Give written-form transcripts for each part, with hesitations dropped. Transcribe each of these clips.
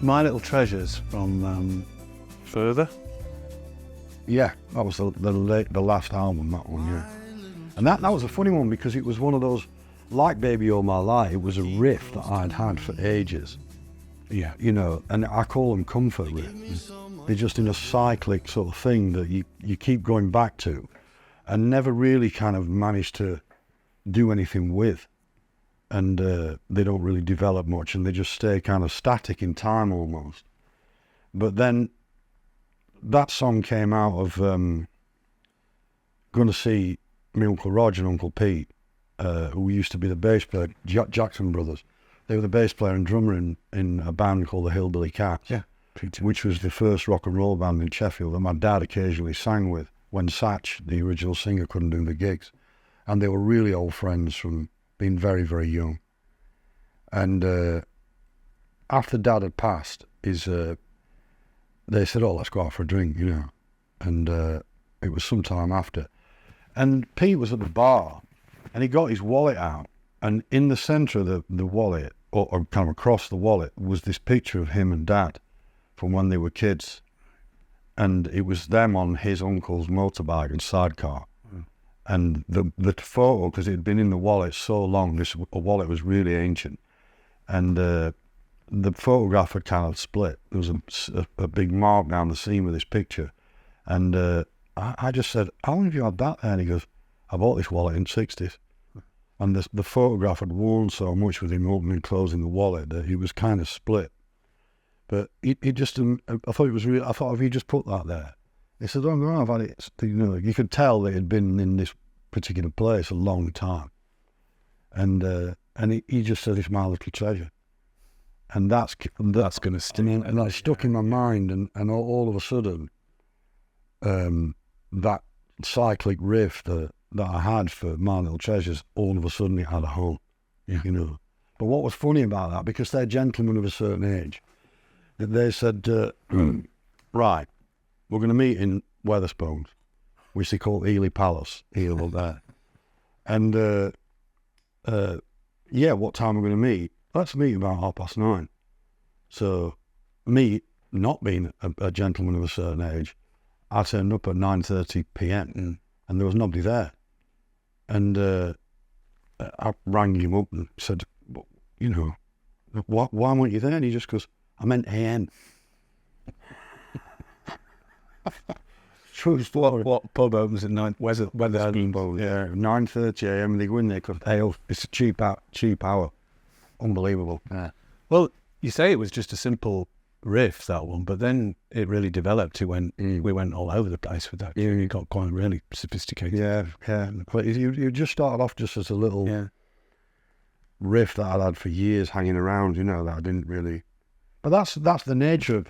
My Little Treasures from Further. Yeah, that was the last album, that one, yeah. And that was a funny one because it was one of those, like Baby All My Life, it was a riff that I'd had for ages. Yeah. You know, and I call them comfort riffs. They're just in a cyclic sort of thing that you keep going back to and never really kind of manage to do anything with. And they don't really develop much and they just stay kind of static in time almost. But then that song came out of going to see my Uncle Roger and Uncle Pete, who used to be the bass player, Jackson Brothers. They were the bass player and drummer in a band called the Hillbilly Cats, Yeah, which was the first rock and roll band in Sheffield that my dad occasionally sang with when Satch, the original singer, couldn't do the gigs. And they were really old friends from being very, very young. And after Dad had passed, they said, oh, let's go out for a drink, you know. And it was some time after. And Pete was at the bar, and he got his wallet out. And in the centre of the wallet, or kind of across the wallet, was this picture of him and Dad from when they were kids. And it was them on his uncle's motorbike and sidecar. And the photo, because it had been in the wallet so long, this wallet was really ancient. And the photograph had kind of split. There was a big mark down the seam of this picture. And I just said, how long have you had that there? And he goes, I bought this wallet in the 60s. And the photograph had worn so much with him opening and closing the wallet that it was kind of split. But he just, I thought it was real. I thought, if you just put that there? He said, oh, no, I've had it. You know, you could tell that it had been in this particular place a long time. And he just said, it's my little treasure. And that's going to stick. And that stuck in my mind. And all of a sudden, that cyclic riff that I had for My Little Treasures, all of a sudden it had a home, you know. But what was funny about that, because they're gentlemen of a certain age, that they said, right, we're going to meet in Wetherspoons, which they call Ely Palace, Ely there. And, yeah, what time are we going to meet? Let's meet about 9:30. So, me, not being a gentleman of a certain age, I turned up at 9:30 p.m. And there was nobody there. And I rang him up and said, you know, why weren't you there? And he just goes, I meant AM. True story. What pub opens at 9? Where's it? Wetherspoons. Yeah, 9:30 AM. And they go in there because it's a cheap hour. Unbelievable. Yeah. Well, you say it was just a simple riff, that one, but then it really developed to when we went all over the place with that. Yeah, you got quite really sophisticated. Yeah. But you just started off just as a little riff that I'd had for years hanging around, you know, that I didn't really. But that's the nature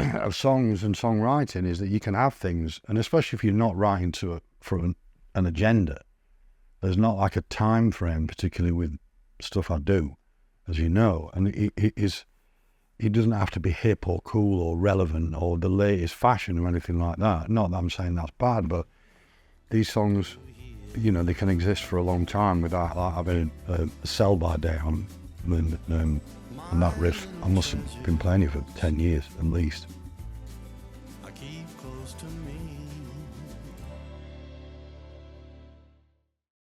of songs and songwriting, is that you can have things, and especially if you're not writing for an agenda, there's not like a time frame, particularly with stuff I do, as you know, and it doesn't have to be hip or cool or relevant or the latest fashion or anything like that. Not that I'm saying that's bad, but these songs, you know, they can exist for a long time without like having a sell-by date on them. And that riff, I must have been playing it for 10 years at least.